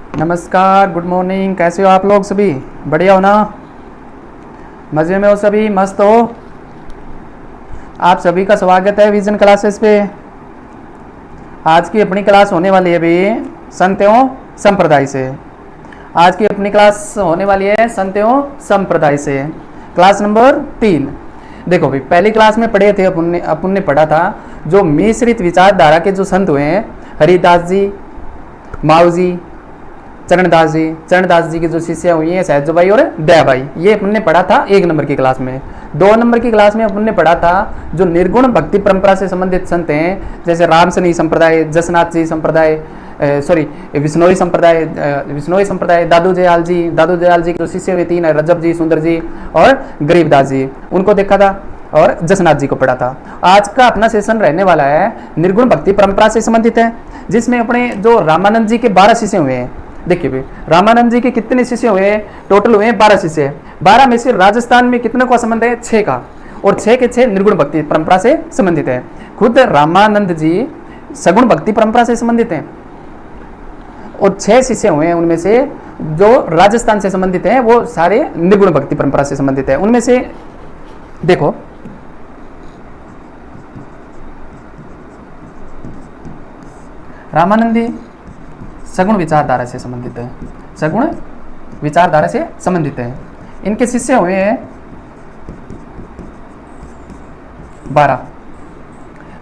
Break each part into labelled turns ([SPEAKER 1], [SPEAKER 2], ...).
[SPEAKER 1] नमस्कार, good morning. कैसे हो आप लोग सभी? बढ़िया हो ना? मज़े में हो सभी? मस्त हो? आप सभी का स्वागत है विजन क्लासेस पे। आज की अपनी क्लास होने वाली है भी संत एवं संप्रदाय से। आज की अपनी क्लास होने वाली है संत एवं संप्रदाय से, क्लास नंबर 3। देखो भाई, पहली क्लास में पढ़े थे अपन ने पढ़ा था जो मिश्रित विचारधारा के जो संत हुए हैं, हरिदास जी, माऊ जी, चरणदास जी के जो शिष्य हुई हैं सहजबाई और दयाबाई, ये अपन ने पढ़ा था 1 नंबर की क्लास में। 2 नंबर की क्लास में अपन ने पढ़ा था जो निर्गुण भक्ति परंपरा से संबंधित संत हैं, जैसे रामसनी संप्रदाय, जसनाथ जी संप्रदाय, विष्णोई संप्रदाय, दादू दयाल जी के जो शिष्य हुए 3 रजब जी, सुंदर जी और गरीबदास जी, उनको देखा था और जसनाथ जी को पढ़ा था। आज का अपना सेशन रहने वाला है निर्गुण भक्ति परंपरा से संबंधित है, जिसमें अपने जो रामानंद जी के 12 शिष्य हुए हैं। देखिए भाई, रामानंद जी के कितने शिष्य हुए? टोटल हुए 12 शिष्य। 12 में से राजस्थान में कितने का संबंध है? 6 का, और 6 के 6 निर्गुण भक्ति परंपरा से संबंधित है। खुद रामानंद जी सगुण भक्ति परंपरा से संबंधित हैं, और 6 शिष्य हुए हैं उनमें से जो राजस्थान से संबंधित हैं, वो सारे निर्गुण भक्ति परंपरा से संबंधित है। उनमें से देखो, रामानंदी सगुण विचारधारा से संबंधित है, सगुण विचारधारा से संबंधित है। इनके शिष्य हुए हैं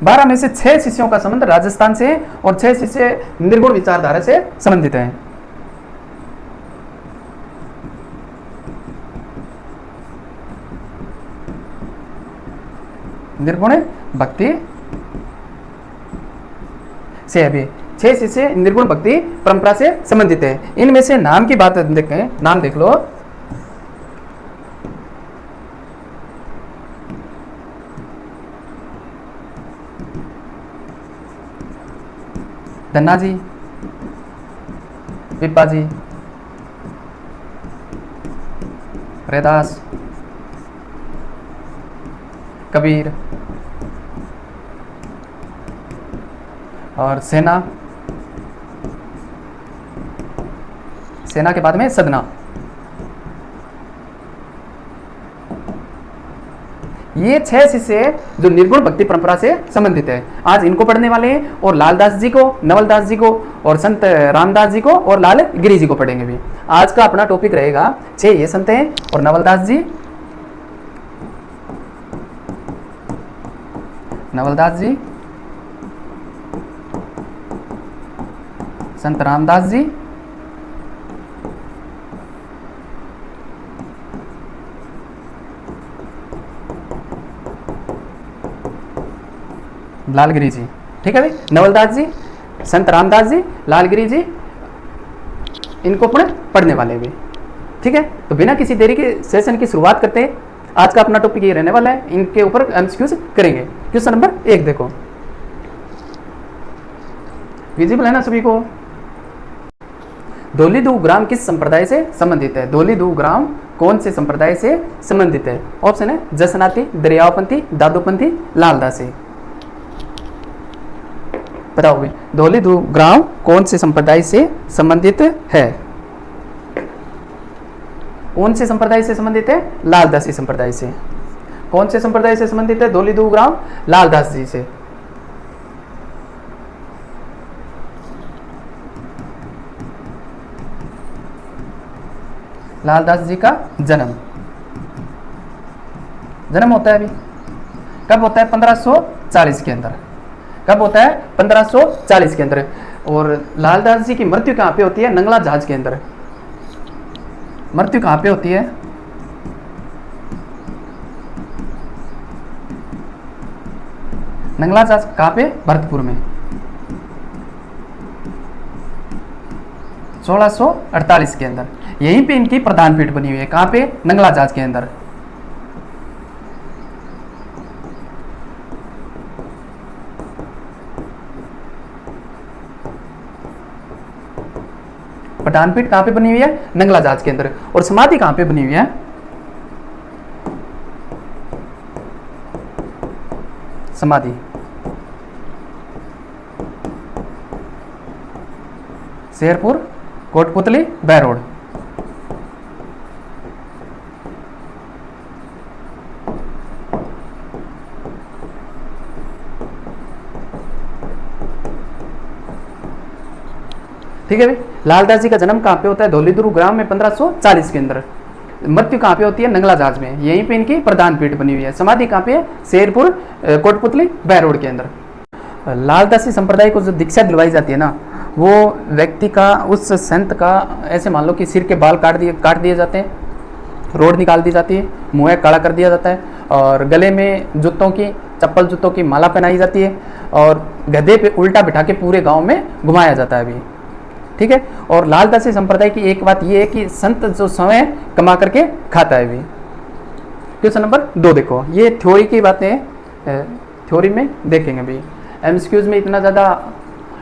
[SPEAKER 1] 12 में से 6 शिष्यों का संबंध राजस्थान से और 6 शिष्य निर्गुण विचारधारा से संबंधित हैं। निर्गुण भक्ति से अभी 6 शिष्य निर्गुण भक्ति परंपरा से संबंधित है। इनमें से नाम की बात देखें, नाम देख लो। धन्ना जी, पिप्पा जी, रैदास, कबीर और सेना के बाद में सदना। ये 6 शिष्य जो निर्गुण भक्ति परंपरा से संबंधित है, आज इनको पढ़ने वाले हैं, और लालदास जी को, नवलदास जी को, और संत रामदास जी को और लाल गिरी जी को पढ़ेंगे भी। आज का अपना टॉपिक रहेगा 6 ये संत हैं, और नवलदास जी, संत रामदास जी, लालगिरी जी। ठीक है भाई, नवलदास जी, संत रामदास जी, लालगिरी जी, इनको पढ़ने वाले भी। ठीक है, तो बिना किसी देरी के सेशन की शुरुआत करते हैं। आज का अपना टॉपिक ये रहने वाला है, इनके ऊपर एमसीक्यूज करेंगे। क्वेश्चन नंबर 1 देखो, विजिबल है ना सभी को? धौलीधु ग्राम किस संप्रदाय से संबंधित है? धौलीधु ग्राम कौन से संप्रदाय से संबंधित है? ऑप्शन है जसनाती, दरियापंथी, दादूपंथी, लालदासी। बताओ भाई, धौलीधु ग्राम कौन से संप्रदाय से संबंधित है? कौन से संप्रदाय से संबंधित है? लालदासी संप्रदाय से। कौन से संप्रदाय से संबंधित है धौलीधु ग्राम? लालदास जी से। लालदास जी का जन्म होता है अभी, कब होता है? 1540 के अंदर। कब होता है? 1540 के अंदर। और लालदास जी की मृत्यु कहाँ पे होती है? नंगला जहाज के अंदर। मृत्यु कहाँ पे होती है? नंगला जहाज कहाँ पे? भरतपुर में। 1648 के अंदर। यहीं पे इनकी प्रधान पीठ बनी हुई है। कहाँ पे? नंगला जहाज के अंदर। प्रधान पीठ कहाँ पे बनी हुई है? नंगला जहाज के अंदर। और समाधि कहाँ पे बनी हुई है? समाधि शेरपुर कोटपुतली बहरोड। ठीक है भाई। लालदास जी का जन्म कहाँ पे होता है? धौलीधुरु ग्राम में 1540 के अंदर। मृत्यु कहाँ पे होती है? नंगला जाज में। यहीं पे इनकी प्रधान पीठ बनी हुई है। समाधि कहाँ पे है? शेरपुर कोटपुतली बहरोड के अंदर। लालदासी संप्रदाय को जो दीक्षा दिलवाई जाती है ना, वो व्यक्ति का, उस संत का, ऐसे मान लो कि सिर के बाल काट दिए जाते हैं, रोड निकाल दी जाती है, मुँह काला कर दिया जाता है, और गले में जूतों की, चप्पल जूतों की माला पहनाई जाती है, और गधे पे उल्टा बिठा के पूरे गांव में घुमाया जाता है अभी। ठीक है। और लालदासी संप्रदाय की एक बात यह है कि संत जो स्वयं कमा करके खाता है अभी। क्वेश्चन नंबर 2 देखो, ये थ्योरी की बातें, थ्योरी में देखेंगे अभी, एमसीक्यूज में इतना ज़्यादा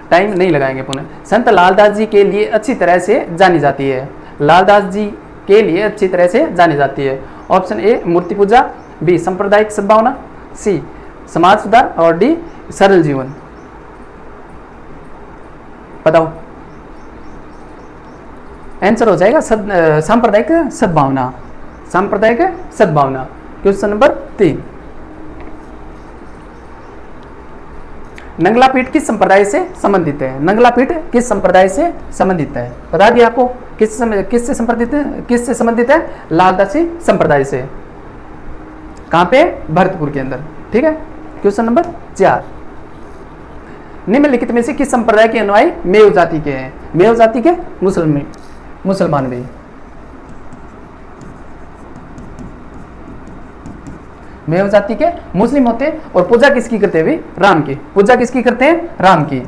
[SPEAKER 1] टाइम नहीं लगाएंगे पुनः। संत लालदास जी के लिए अच्छी तरह से जानी जाती है। लालदास जी के लिए अच्छी तरह से जानी जाती है। Option A Murthy Puja, B सांप्रदायिक सद्भावना, सी समाज सुधार, और डी सरल जीवन। बताओ। आंसर हो जाएगा सांप्रदायिक सद्भावना। सांप्रदायिक सद्भावना। क्वेश्चन नंबर 3, नंगला पीठ किस संप्रदाय से संबंधित है? नंगला पीठ किस संप्रदाय से संबंधित है? बता दिया आपको। किससे संबंधित है? लालदासी संप्रदाय से। कहां पे? भरतपुर के अंदर। ठीक है। क्वेश्चन नंबर 4, निम्नलिखित में से किस संप्रदाय के अनुयायी मेव जाति के हैं? मेव जाति के मुसलमान भी। मेव जाति के मुस्लिम होते हैं, और पूजा किसकी करते हैं? भी राम की। पूजा किसकी करते हैं? राम की।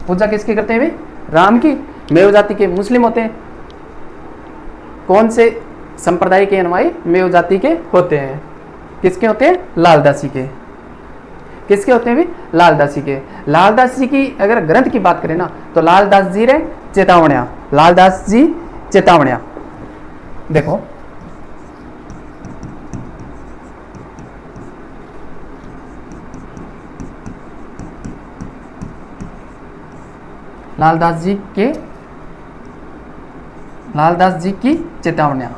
[SPEAKER 1] पूजा किसकी करते हैं? भी राम की। मेव जाति के मुस्लिम होते हैं। कौन से संप्रदाय के अनुयायी मेव जाति के होते हैं? किसके होते हैं? लालदासी के। किसके होते हैं? भी लालदासी के। लालदास जी की अगर ग्रंथ की बात करें ना, तो लालदास जी रे चेतावनिया। लालदास जी चेतावनिया देखो, लालदास जी की चेतावनियां।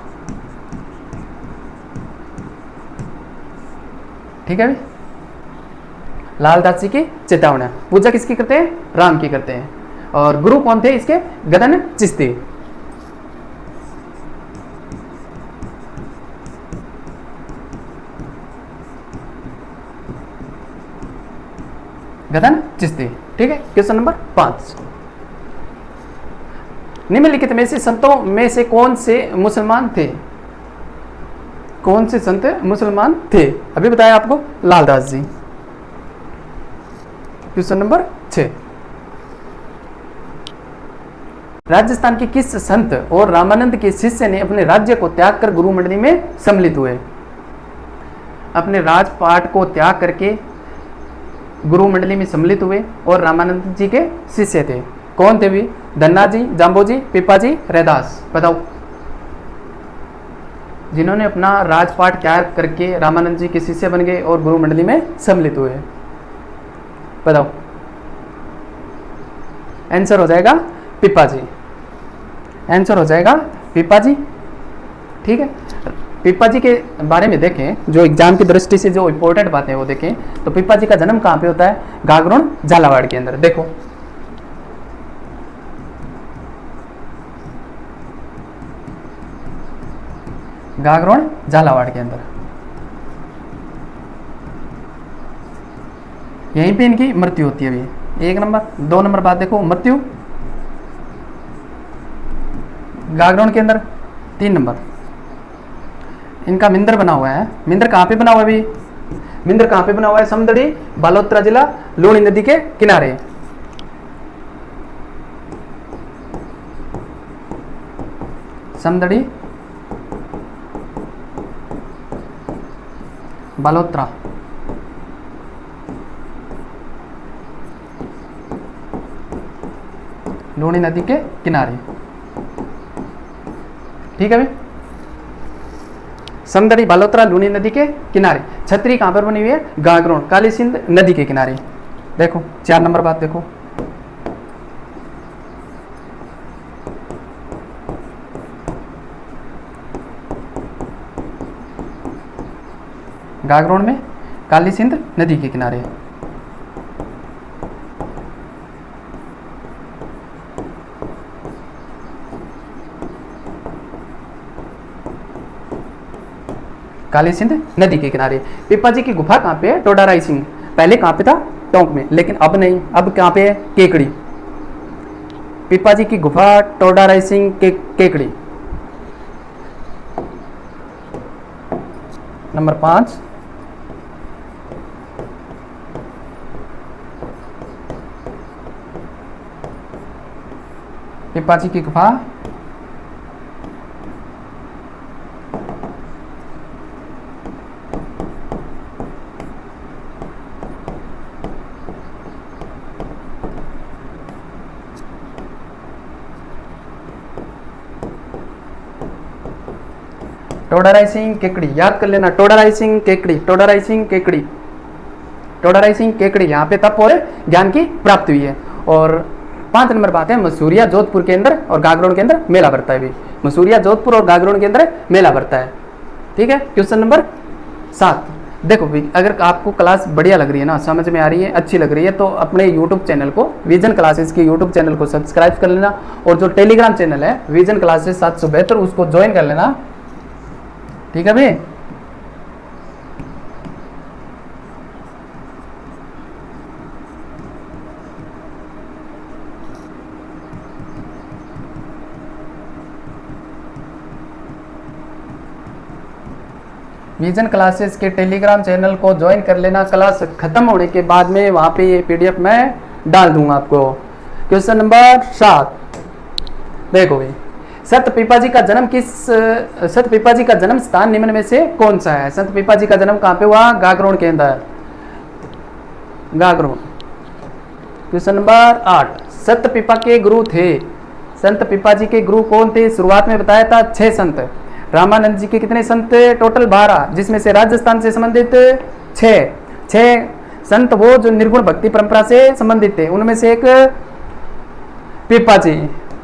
[SPEAKER 1] ठीक है भाई। लालदास जी की चेतावनियां। पूजा किसकी करते हैं? राम की करते हैं। और गुरु कौन थे इसके? गदन चिश्ती। गदन चिश्ती। ठीक है। क्वेश्चन नंबर 5, निम्नलिखित में से संतों में से कौन से मुसलमान थे? कौन से संत मुसलमान थे? अभी बताया आपको, लालदास जी। क्वेश्चन नंबर 6, राजस्थान के किस संत और रामानंद के शिष्य ने अपने राज्य को त्याग कर गुरु मंडली में सम्मिलित हुए? अपने राजपाट को त्याग करके गुरु मंडली में सम्मिलित हुए और रामानंद जी के शिष्य थे। कौन थे भी? धन्ना जी, जाम्बो जी, पिपा जी, रैदास। बताओ। जिन्होंने अपना राजपाट त्याग करके रामानंद जी के शिष्य बन गए और गुरु मंडली में सम्मिलित हुए। बताओ। आंसर हो जाएगा पिपा जी। आंसर हो जाएगा पिपा जी। ठीक है। पिपा जी के बारे में देखें, जो एग्जाम की दृष्टि से जो इंपॉर्टेंट बातें वो देखें, तो पिपा जी का जन्म कहाँ पे होता है? गागरोन झालावाड़ के अंदर। देखो, गागरोन झालावाड़ के अंदर। यहीं पे इनकी मृत्यु होती है अभी। 1 नंबर। 2 नंबर बात देखो, मृत्यु गागरोन के अंदर। 3 नंबर, इनका मिंदर बना हुआ है। मिंदर कहाँ पे बना हुआ है अभी? मिंदर कहाँ पे बना हुआ है? समदड़ी, बालोतरा जिला, लूणी नदी के किनारे। समदड़ी, बालोतरा, लूणी नदी के किनारे। ठीक है भाई। समदड़ी बालोतरा लूनी नदी के किनारे। छतरी कहाँ पर बनी हुई है? गागरोन काली सिंध नदी के किनारे। देखो 4 नंबर बात देखो, गागरोन में काली सिंध नदी के किनारे। काली सिंध नदी के किनारे। पिपा जी की गुफा कहाँ पे है? टोडा रायसिंह। पहले कहाँ पे था? टोंक में, लेकिन अब नहीं, अब कहाँ पे है? केकड़ी। पिपा जी की गुफा टोडा रायसिंह के केकड़ी। नंबर 5, पिपा जी की गुफा टोडा रायसिंह केकड़ी। याद कर लेना, टोडा रायसिंह केकड़ी, टोडा रायसिंह केकड़ी, टोडा रायसिंह केकड़ी। यहाँ पे तप और ज्ञान की प्राप्ति हुई है। और 5 नंबर बात है, मसूरिया जोधपुर के अंदर और गागरोन के अंदर मेला भरता है भी। मसूरिया जोधपुर और गागरोन के अंदर मेला भरता है। ठीक है। क्वेश्चन नंबर 7 देखो भाई, अगर आपको क्लास बढ़िया लग रही है ना, समझ में आ रही है, अच्छी लग रही है, तो अपने यूट्यूब चैनल को, विजन क्लासेस के यूट्यूब चैनल को सब्सक्राइब कर लेना। और जो टेलीग्राम चैनल है विजन क्लासेस 772, उसको ज्वाइन कर लेना। ठीक है भाई। विजन क्लासेस के टेलीग्राम चैनल को ज्वाइन कर लेना। क्लास खत्म होने के बाद में वहां पे ये पीडीएफ मैं डाल दूंगा आपको। क्वेश्चन नंबर 7 देखो भाई, संत पीपा जी का जन्म संत पीपा जी का जन्म स्थान निम्न में से कौन सा है? संत पीपा जी का जन्म कहाँ पे हुआ? गागरोन के अंदर, गागरोन। क्वेश्चन नंबर 8 संत पीपा के गुरु थे। संत पीपा जी के गुरु कौन थे? शुरुआत में बताया था 6 संत। रामानंद जी के कितने संत? टोटल 12, जिसमें से राजस्थान से संबंधित 6 संत, वो जो निर्गुण भक्ति परंपरा से संबंधित थे, उनमें से एक पीपा जी।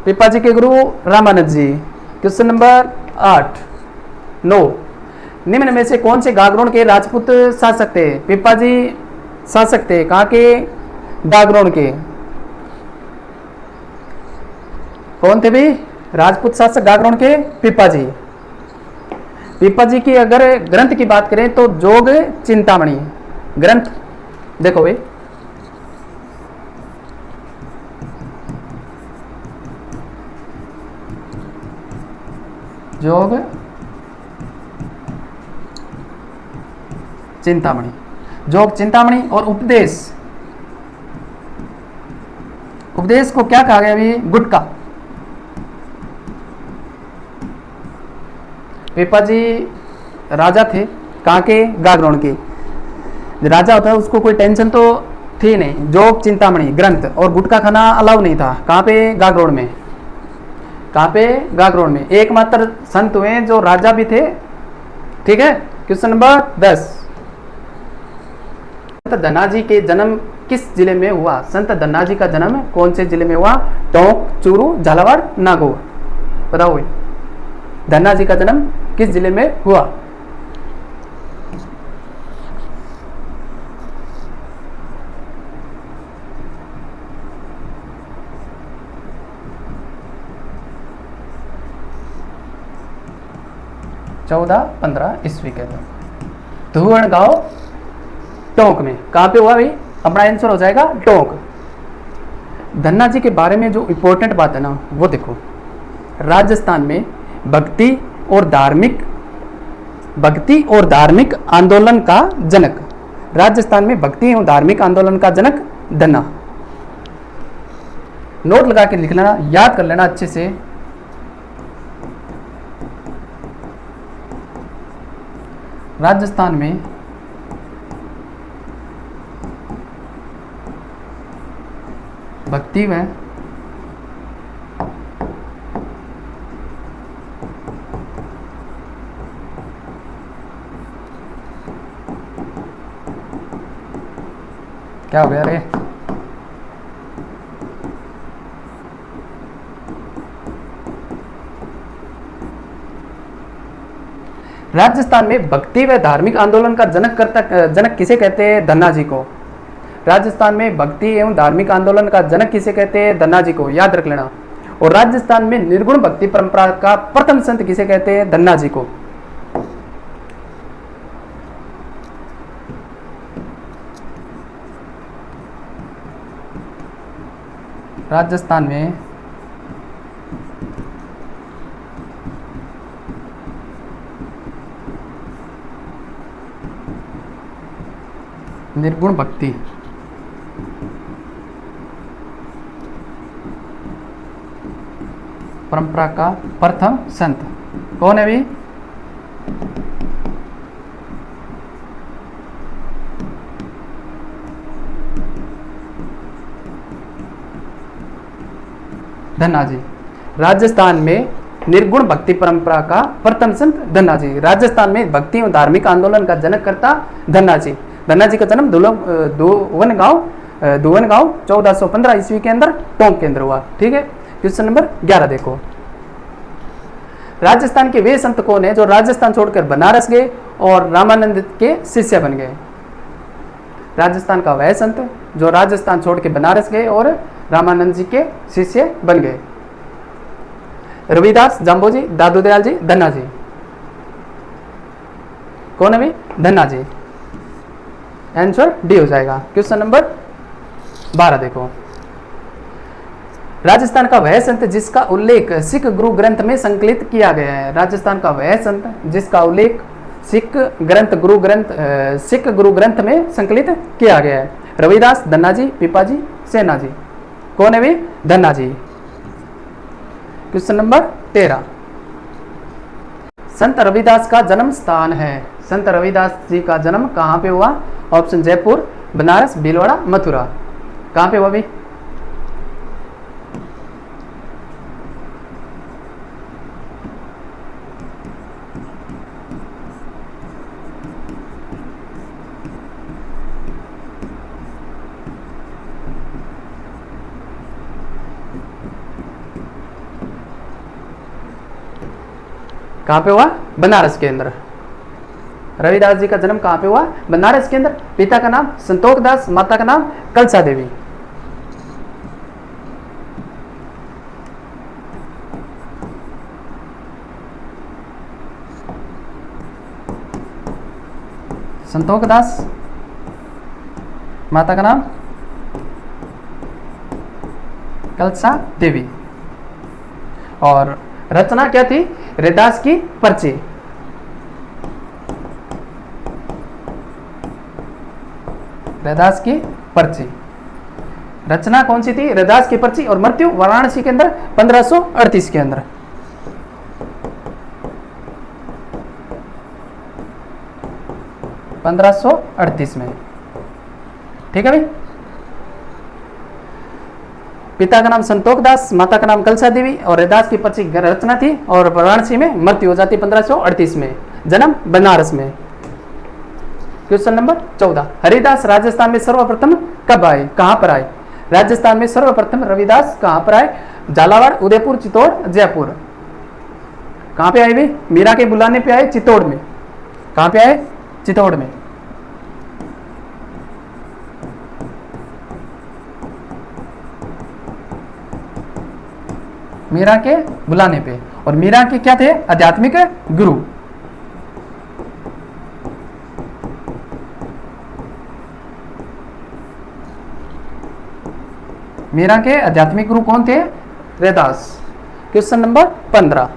[SPEAKER 1] पीपा जी के गुरु रामानंद जी। क्वेश्चन नंबर 9 निम्न में से कौन से गागरोन के राजपूत शासक थे? पीपा जी शासक थे कहाँ के? गागरोन के। कौन थे भी राजपूत शासक गागरोन के? पीपा जी। पीपा जी की अगर ग्रंथ की बात करें तो जोग चिंतामणि ग्रंथ। देखो भाई, जोग चिंतामणि, जोग चिंतामणि। और उपदेश, उपदेश को क्या कहा गया अभी? गुटका। पीपा जी राजा थे कहाँ के? गागरोन के। राजा होता है उसको कोई टेंशन तो थी नहीं। जोग चिंतामणि ग्रंथ और गुटखा खाना अलाउ नहीं था। कहाँ पे? गागरोन में। कहाँ पे? गागरोन में। एकमात्र संत हुए जो राजा भी थे। ठीक है। क्वेश्चन नंबर 10 संत धनाजी के जन्म किस जिले में हुआ? संत धनाजी का जन्म कौन से जिले में हुआ? टोंक, चूरू, झालावाड़, नागौर। बताओ धन्ना जी का जन्म किस जिले में हुआ? चौदह 15 ईस्वी के धुवन गांव टोंक में। कहां पे हुआ भाई? अपना आंसर हो जाएगा टोंक। धन्ना जी के बारे में जो इंपॉर्टेंट बात है ना, वो देखो, राजस्थान में भक्ति और धार्मिक आंदोलन का जनक, राजस्थान में भक्ति और धार्मिक आंदोलन का जनक धन्ना। नोट लगा के लिख लेना, याद कर लेना अच्छे से। राजस्थान में भक्ति व क्या हो गया रे? राजस्थान में भक्ति व धार्मिक आंदोलन का जनक किसे कहते हैं? धन्ना जी को। राजस्थान में भक्ति एवं धार्मिक आंदोलन का जनक किसे कहते हैं? धन्ना जी को, याद रख लेना। और राजस्थान में निर्गुण भक्ति परंपरा का प्रथम संत किसे कहते हैं? धन्ना जी को। राजस्थान में निर्गुण भक्ति परंपरा का प्रथम संत कौन है भी? धन्ना जी। राजस्थान में निर्गुण भक्ति परंपरा का प्रथम संत धन्ना जी। राजस्थान में भक्ति और धार्मिक आंदोलन का जनककर्ता धन्ना जी। धन्ना जी का जन्म धुवन गांव 1415 ईस्वी के अंदर टोंक के अंदर हुआ। ठीक है, क्वेश्चन नंबर 11 देखो। राजस्थान के वे संत कौन है जो राजस्थान छोड़कर बनारस गए और रामानंद के शिष्य बन गए? राजस्थान का वह संत जो राजस्थान छोड़ के बनारस गए और रामानंद जी के शिष्य बन गए? रविदास, जाम्बोजी, दादू दयाल जी, धन्ना जी। कौन है भाई? धन्ना जी। आंसर डी हो जाएगा। क्वेश्चन नंबर 12 देखो। राजस्थान का वह संत जिसका उल्लेख सिख गुरु ग्रंथ में संकलित किया गया है? राजस्थान का वह संत जिसका उल्लेख सिख गुरु ग्रंथ में संकलित किया गया है? रविदास, धन्ना जी, पीपाजी, सेना जी। कौन है भाई? धन्ना जी। Question number 13। संत रविदास का जन्म स्थान है? संत रविदास जी का जन्म कहाँ पे हुआ? ऑप्शन जयपुर, बनारस, भीलवाड़ा, मथुरा। कहाँ पे हुआ भाई? कहाँ पे हुआ? बनारस के अंदर। रविदास जी का जन्म कहाँ पे हुआ? बनारस के अंदर। पिता का नाम संतोख दास, माता का नाम कलसा देवी। संतोख दास, माता का नाम कलसा देवी। और रचना क्या थी? रैदास की पर्ची। रैदास की पर्ची रचना कौन सी थी? रैदास की पर्ची। और मृत्यु वाराणसी के अंदर 1538 के अंदर। में। ठीक है भाई। पिता का नाम संतोख दास, माता का नाम कलसा देवी और रैदास की पर्ची रचना थी और वाराणसी में मृत्यु हो जाती 1538 में। जन्म बनारस में। Question number 14। हरिदास राजस्थान में सर्वप्रथम कब आए? कहां पर आए? राजस्थान में सर्वप्रथम रविदास कहां पर आए? झालावाड़, उदयपुर, चित्तौड़, जयपुर। कहां पे आए भाई? मीरा के बुलाने पे आए, चित्तौड़ में। कहां पे आए? चित्तौड़ में। मीरा के बुलाने पे। और मीरा के क्या थे? आध्यात्मिक गुरु। मीरा के आध्यात्मिक गुरु कौन थे? रैदास। Question number 15।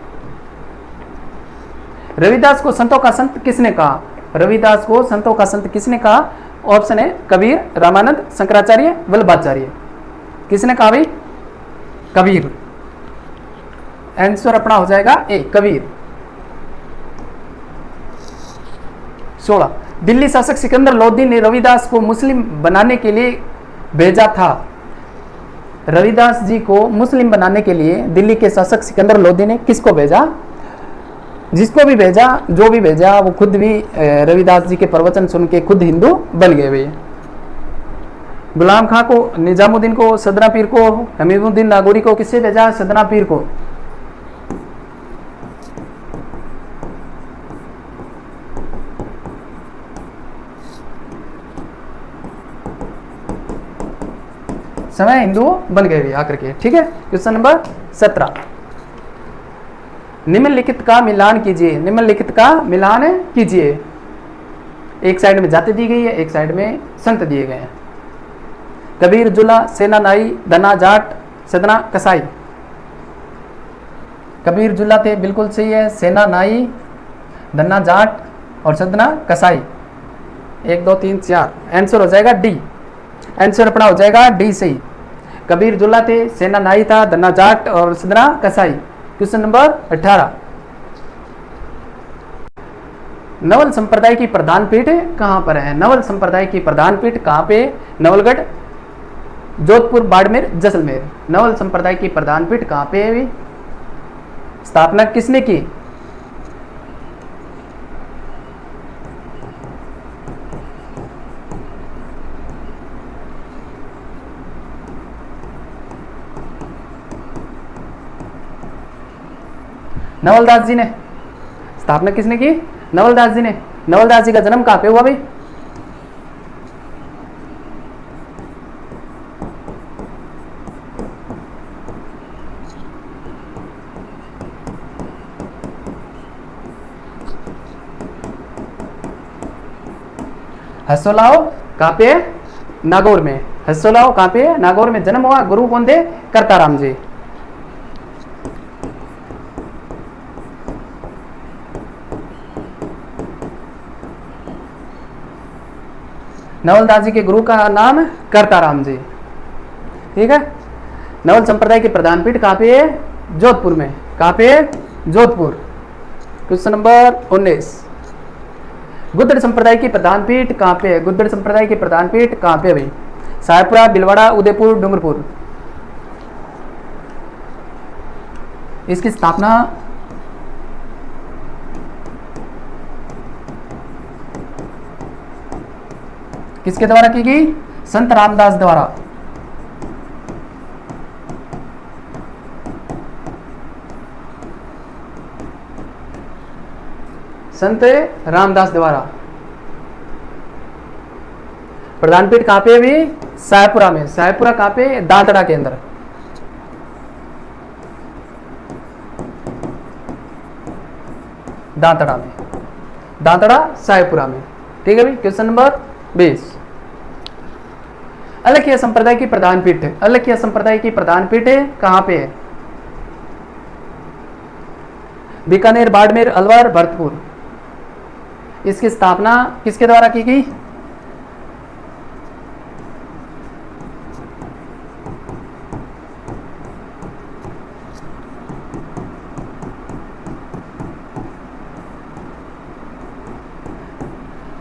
[SPEAKER 1] रविदास को संतों का संत किसने कहा? रविदास को संतों का संत किसने कहा? ऑप्शन है कबीर, रामानंद, शंकराचार्य, वल्लभाचार्य। किसने कहा भाई? कबीर। आंसर अपना हो जाएगा ए, कबीर। 16। दिल्ली शासक सिकंदर लोदी ने रविदास को मुस्लिम बनाने के लिए भेजा था। रविदास जी को मुस्लिम बनाने के लिए दिल्ली के शासक सिकंदर लोदी ने किसको भेजा? जिसको भी भेजा, जो भी भेजा, वो खुद भी रविदास जी के प्रवचन सुन के खुद हिंदू बन गए वे। गुलाम खां को, निजामुद्दीन को, सदना पीर को, हमीदुद्दीन नागौरी को किससे भेजा? सदना पीर को। समय हिंदू बन गए भी आकर के। ठीक है, क्वेश्चन नंबर 17, निम्नलिखित का मिलान कीजिए। निम्नलिखित का मिलान कीजिए। एक साइड में जाति दी गई है, एक साइड में संत दिए गए हैं। कबीर, जुला, सेना नाई, धना जाट, सदना कसाई। कबीर जुला थे, बिल्कुल सही है। सेना नाई, धना जाट और सदना कसाई। 1 2 3 4, आंसर हो जाएगा डी। आंसर अपना हो जाएगा डी सही। कबीर जुला थे, सेना नाई था, धना जाट और सदना कसाई। क्वेश्चन नंबर 18, नवल संप्रदाय की प्रधान पीठ कहां पर है? नवल संप्रदाय की प्रधान पीठ कहां पे? नवलगढ़, जोधपुर, बाड़मेर, जैसलमेर। नवल संप्रदाय की प्रधान पीठ कहां पे है? स्थापना किसने की? नवलदास जी ने। स्थापना किसने की? नवलदास जी ने। नवलदास जी का जन्म कहां पे हुआ भाई? हसोलाओ कहां पे? नागौर में। हसोलाओ कहां पे? नागौर में जन्म हुआ। गुरु कौन थे? करताराम जी। नवलदास जी के गुरु का नाम करताराम जी। ठीक है। नवल संप्रदाय की प्रधान पीठ कहां पे है? जोधपुर में। कहां पे? जोधपुर। क्वेश्चन नंबर 19, गुद्दड़ संप्रदाय की प्रधान पीठ कहां पे है? गुद्दड़ संप्रदाय की प्रधान पीठ कहां पे भाई? साहेबपुरा, भिलवाड़ा, उदयपुर, डूंगरपुर। इसकी स्थापना किसके द्वारा की गई? संत रामदास द्वारा। संत रामदास द्वारा। प्रधान पीठ कहां पे है भी? साहेबपुरा में। साहेबपुरा कहां पे? दांतड़ा के अंदर। दांतड़ा में। दांतड़ा साहेबपुरा में। ठीक है भाई। क्वेश्चन नंबर 20, अलखिया संप्रदाय की प्रधान पीठ। अलखिया संप्रदाय की प्रधान पीठ कहां पे है? बीकानेर, बाड़मेर, अलवर, भरतपुर। इसकी स्थापना किसके द्वारा की गई?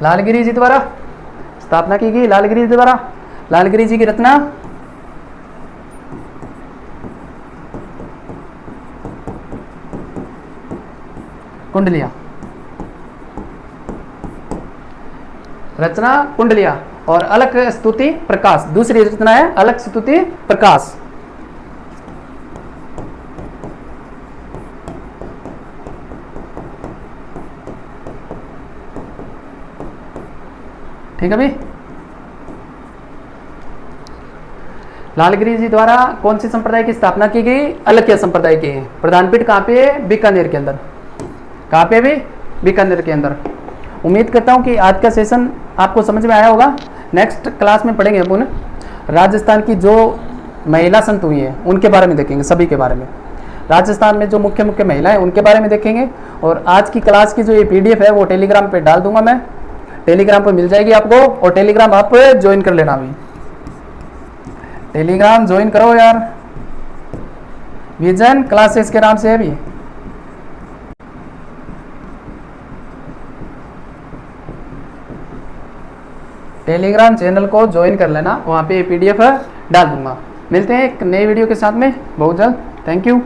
[SPEAKER 1] लालगिरी जी द्वारा स्थापना की गई। लालगिरी जी द्वारा। लालगिरी जी की रचना कुंडलिया। रचना कुंडलिया। और अलख स्तुति प्रकाश दूसरी रचना है। अलख स्तुति प्रकाश। ठीक है भाई। लालगिरी जी द्वारा कौन सी संप्रदाय की स्थापना की गई? अलखिया संप्रदाय की। प्रधान पीठ कहां पे है? बीकानेर के अंदर। कहां पे भी? बीकानेर के अंदर। उम्मीद करता हूं कि आज का सेशन आपको समझ में आया होगा। नेक्स्ट क्लास में पढ़ेंगे अपन राजस्थान की जो महिला संत हुई हैं उनके बारे में देखेंगे, सभी के बारे में। राजस्थान में जो मुख्य मुख्य महिलाएं उनके बारे में देखेंगे। और आज की क्लास की जो ये PDF है वो टेलीग्राम पे डाल दूंगा मैं। टेलीग्राम पर मिल जाएगी आपको। और टेलीग्राम आप ज्वाइन कर लेना अभी। टेलीग्राम ज्वाइन करो यार। विजन क्लासेस के नाम से है अभी। टेलीग्राम चैनल को ज्वाइन कर लेना, वहाँ पे PDF डाल दूंगा। मिलते हैं एक नई वीडियो के साथ में बहुत जल्द। Thank you.